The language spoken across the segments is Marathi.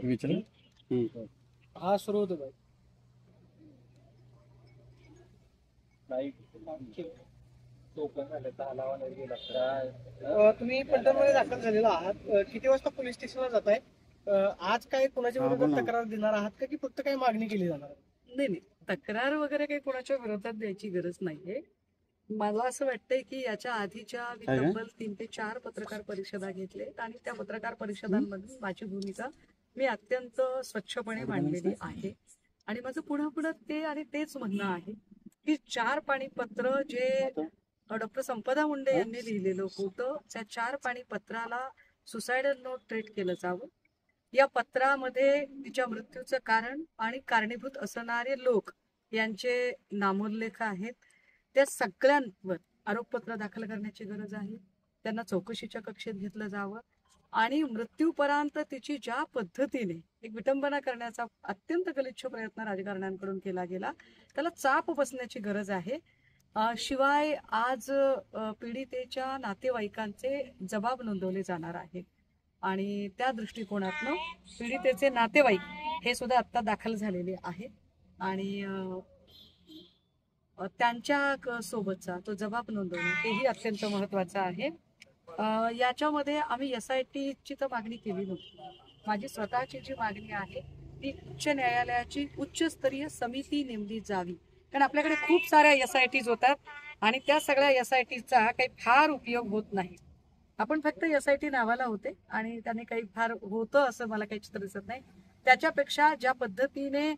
हा स्रोत तुम्ही पलटणमध्ये दाखल झालेला आहात, किती वाजता पोलीस स्टेशनला जाताय? आज काय कोणाच्या विरोधात तक्रार देणार आहात का की फक्त काही मागणी केली जाणार? नाही, तक्रार वगैरे काही कोणाच्या विरोधात द्यायची गरज नाहीये. मला असं वाटतंय की याच्या आधीच्या मी तब्बल 3 ते 4 पत्रकार परिषदा घेतलेत आणि त्या पत्रकार परिषदांमध्ये माझी भूमिका मी अत्यंत स्वच्छपणे मांडलेली आहे. आणि माझं पुन्हा ते आणि तेच म्हणणं आहे की 4 पाणीपत्र जे डॉक्टर संपदा मुंडे यांनी लिहिलेलं होतं, त्या 4 पाणीपत्राला सुसायडल नोट ट्रीट केलं जावं. या पत्रामध्ये तिच्या मृत्यूचं कारण आणि कारणीभूत असणारे लोक यांचे नामोल्लेख आहेत. त्या सगळ्यांवर आरोपपत्र दाखल करण्याची गरज आहे. त्यांना चौकशीच्या कक्षेत घेतलं जावं आणि मृत्यूपर्यंत तिची ज्या पद्धतीने एक विटंबना करण्याचा अत्यंत गलिच्छ प्रयत्न राजकारण्यांकडून केला गेला त्याला चाप बसण्याची गरज आहे. शिवाय आज पीडितेच्या नातेवाईकांचे जबाब नोंदवले जाणार आहेत आणि त्या दृष्टिकोनातनं पीडितेचे नातेवाईक हे सुद्धा आता दाखल झालेले आहेत आणि त्यांच्या सोबतचा तो जबाब नोंदवणे हेही अत्यंत महत्वाचं आहे. याच्यामध्ये आम्ही SIT ची तर मागणी केली नव्हती. माझी स्वतःची जी मागणी आहे ती उच्च न्यायालयाची उच्चस्तरीय समिती नेमली जावी. कारण आपल्याकडे खूप साऱ्या SITs होतात आणि त्या सगळ्या SITचा काही फार उपयोग होत नाही. आपण फक्त SIT नावाला होते आणि त्याने काही फार होतं असं मला काही चित्र दिसत नाही. त्याच्यापेक्षा ज्या पद्धतीने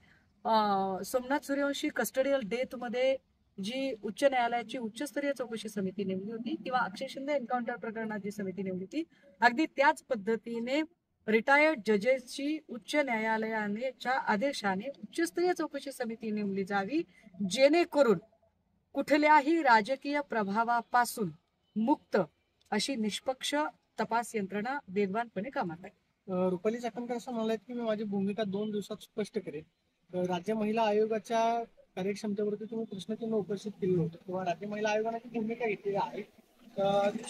सोमनाथ सूर्यवंशी कस्टडियल डेथ मध्ये जी उच्च न्यायालयाची उच्चस्तरीय चौकशी समिती नेमली होती किंवा अक्षय शिंदे एन्काउंटर प्रकरणात जी समिती नेमली होती, अगदी त्याच पद्धतीने रिटायर्ड जजेसची उच्च न्यायालयाच्या आदेशाने उच्चस्तरीय चौकशी समिती नेमली जावी, जेणेकरून कुठल्याही राजकीय प्रभावापासून मुक्त अशी निष्पक्ष तपास यंत्रणा वेगवानपणे कामात आहे. रुपाली चाकणकर असं म्हणाले की मी माझी भूमिका 2 दिवसात स्पष्ट करेन. राज्य महिला आयोगाच्या कार्यक्षमतेवरती तुम्ही प्रश्नचिन्ह उपस्थित केलं होतं किंवा राज्य महिला आयोगाने ती भूमिका घेतलेली आहे.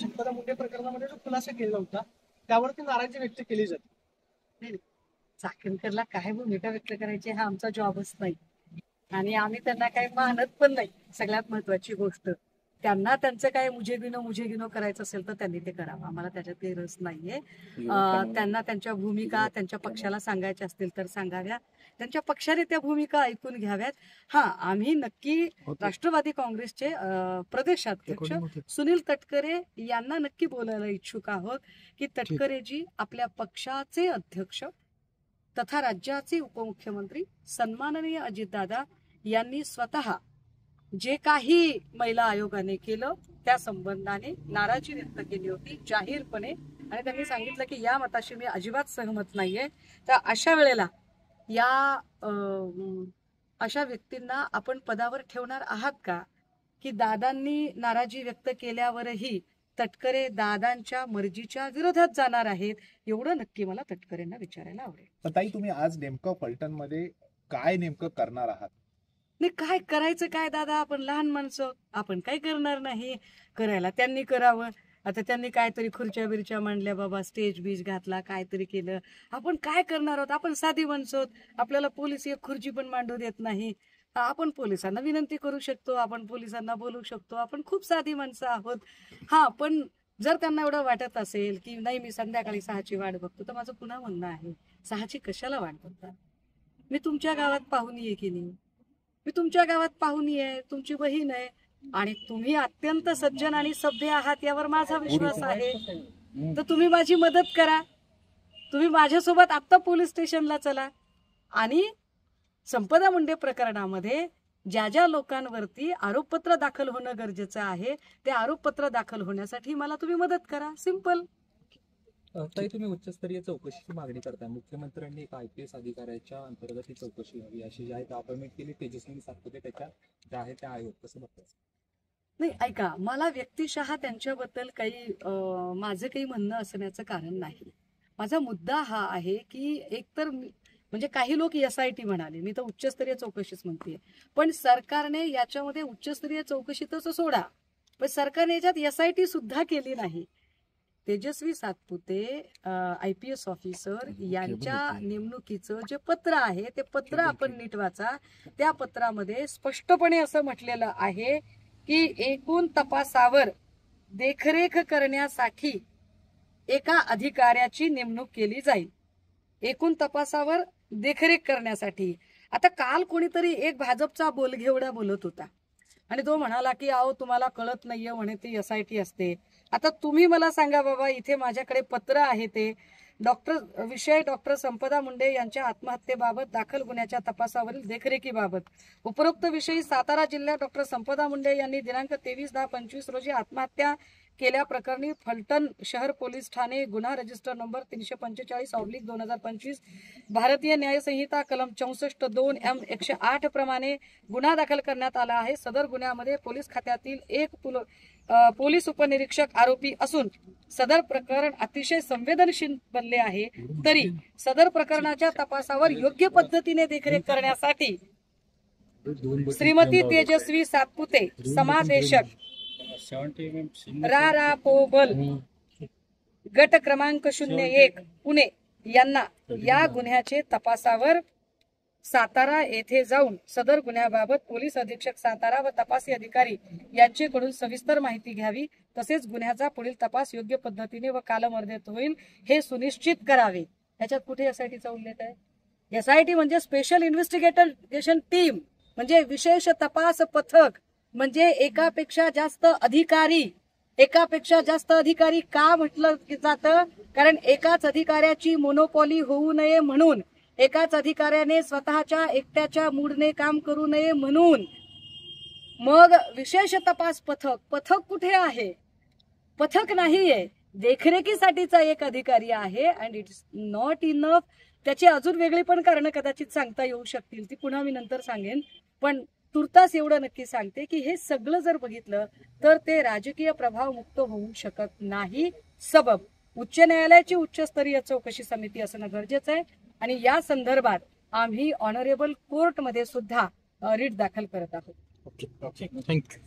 संपदा मुंडे प्रकरणामध्ये जो खुलासा केला होता त्यावरती नाराजी व्यक्त केली जाते. चाकणकरला काय भूमिका व्यक्त करायची हा आमचा जॉबच नाही आणि आम्ही त्यांना काही मानत पण नाही. सगळ्यात महत्वाची गोष्ट, त्यांना त्यांचं काय मुझे गिनो करायचं असेल तर त्यांनी ते करावं. आम्हाला त्याच्यात काही रस नाहीये. त्यांना त्यांच्या भूमिका त्यांच्या पक्षाला सांगायच्या असतील तर सांगाव्या, त्यांच्या पक्षाने त्या भूमिका ऐकून घ्याव्यात. आम्ही नक्की राष्ट्रवादी काँग्रेसचे प्रदेशाध्यक्ष सुनील तटकरे यांना नक्की बोलायला इच्छुक आहोत की तटकरेजी आपल्या पक्षाचे अध्यक्ष तथा राज्याचे उपमुख्यमंत्री सन्माननीय अजितदादा यांनी स्वतः जे काही महिला आयोगाने केलं त्या संबंधाने नाराजी व्यक्त केली होती जाहीरपणे आणि त्यांनी सांगितलं की या मताशी मी अजिबात सहमत नाहीये. तर अशा वेळेला या अशा व्यक्तींना आपण पदावर ठेवणार आहात का की दादांनी नाराजी व्यक्त केल्यावरही तटकरे दादांच्या मर्जीच्या विरोधात जाणार आहेत? एवढं नक्की मला तटकरेंना विचारायला आवडेल. ताई, तुम्ही आज नेमकं फलटणमध्ये काय नेमकं करणार आहात? नाही, काय करायचं काय दादा, आपण लहान माणसं, आपण काय करणार नाही. करायला त्यांनी करावं. आता त्यांनी काहीतरी खुर्च्या बिरच्या मांडल्या बाबा, स्टेज बीज घातला, काहीतरी केलं. आपण काय करणार आहोत? आपण साधी माणसं आहोत. आपल्याला पोलीस एक खुर्ची पण मांडू देत नाही. आपण पोलिसांना विनंती करू शकतो, आपण पोलिसांना बोलू शकतो, आपण खूप साधी माणसं आहोत. पण जर त्यांना एवढं वाटत असेल की नाही मी संध्याकाळी 6ची वाट बघतो, तर माझं पुन्हा म्हणणं आहे 6ची कशाला वाट बघता? मी तुमच्या गावात पाहुणी आहे की नाही? मी तुमच्या गावात पाहुणी आहे, तुमची बहीण आहे आणि तुम्ही अत्यंत सज्जन आणि सभ्य आहात यावर माझा विश्वास आहे. तर तुम्ही माझी मदत करा. तुम्ही माझ्यासोबत आत्ता पोलीस स्टेशनला चला आणि संपदा मुंडे प्रकरणामध्ये ज्या ज्या लोकांवरती आरोपपत्र दाखल होणं गरजेचं आहे ते आरोपपत्र दाखल होण्यासाठी मला तुम्ही मदत करा. सिंपल. ताई, तुम्ही उच्चस्तरीय चौकशीची मागणी करताय. मुख्यमंत्र्यांनी एक IPS अधिकाऱ्याच्या अंतर्गत ही चौकशी व्हावी अशी जी आहे अपॉइंटमेंट केली तेजस्वी सातपुते त्याच्या ज्या आहे त्या आयोग, कसं बघताय? नाही, ऐका, मला व्यक्तिशः त्यांच्याबद्दल काही माझं काही म्हणणं असण्याचं कारण नाही. माझा मुद्दा हा आहे की एकतर म्हणजे काही लोक SIT म्हणाले, मी तर उच्चस्तरीय चौकशीच म्हणते, पण सरकारने याच्यामध्ये उच्चस्तरीय चौकशी तसं सोडा, पण सरकारने याच्यात SIT सुद्धा केली नाही. तेजस्वी सातपुते IPS ऑफिसर यांच्या नेमणुकीचं जे पत्र आहे ते पत्र आपण नीट वाचा. त्या पत्रामध्ये स्पष्टपणे असं म्हटलेलं आहे की एकूण तपासावर देखरेख करण्यासाठी एका अधिकाऱ्याची नेमणूक केली जाईल. एकूण तपासावर देखरेख करण्यासाठी. आता काल कोणीतरी एक भाजपचा बोलघेवडा बोलत होता आणि तो म्हणाला की अहो तुम्हाला कळत नाहीये म्हणे ती SIT असते. आता तुम्ही मला सांगा बाबा, इथे माझ्याकडे पत्र आहे ते डॉक्टर संपदा मुंडे यांच्या आत्महत्येबाबत दाखल गुन्ह्याच्या तपासावरील देखरेखीबाबत. उपरोक्त विषयी सातारा जिल्ह्यात डॉक्टर संपदा मुंडे यांनी दिनांक 23/10/25 रोजी आत्महत्या केल्याप्रकरणी फलटण शहर पोलीस ठाणे गुन्हा रजिस्टर नंबर 345/2025 भारतीय न्याय संहिता कलम 64(2) M108 प्रमाणे गुन्हा दाखल करण्यात आला आहे. सदर गुन्ह्यामध्ये पोलीस खात्यातील एक पोलीस उपनिरीक्षक आरोपी असून सदर प्रकरण अतिशय संवेदनशील बनले आहे. तरी सदर प्रकरणाच्या तपासावर योग्य पद्धतीने देखरेख करण्यासाठी श्रीमती तेजस्वी सातपुते समादेशक पोबल गट क्रमांक 01 पुणे यांना या गुन्ह्याचे तपासावर सातारा येथे जाऊन सदर गुन्ह्याबाबत पोलीस अधीक्षक सातारा व तपासी अधिकारी यांच्याकडून सविस्तर माहिती घ्यावी. तसेच गुन्ह्याचा पुढील तपास योग्य पद्धतीने व कालमर्यादेत होईल हे सुनिश्चित करावे. याच्यात कुठे SITचा उल्लेख आहे? SIT म्हणजे स्पेशल इन्व्हेस्टिगेशन टीम, म्हणजे विशेष तपास पथक, म्हणजे एकापेक्षा जास्त अधिकारी का म्हटलं जातं? कारण एकाच अधिकाऱ्याची मोनोपॉली होऊ नये म्हणून, एकाच अधिकाऱ्याने स्वतःच्या एकट्याच्या मूडने काम करू नये म्हणून. मग विशेष तपास पथक कुठे आहे? पथक नाहीये, देखरेखीसाठीचा एक अधिकारी आहे. And it's not enough. त्याची अजून वेगळी पण कारण कदाचित सांगता येऊ शकतील, ती पुन्हा मी नंतर सांगेन. पण तुर्तास एवढं नक्की सांगते की हे सगळं जर बघितलं तर ते राजकीय प्रभाव मुक्त होऊ शकत नाही. सबब उच्च न्यायालयाची उच्चस्तरीय चौकशी समिती असणं गरजेचं आहे आणि या संदर्भात आम्ही ऑनरेबल कोर्टमध्ये सुद्धा रिट दाखल करत आहोत. थँक्यू.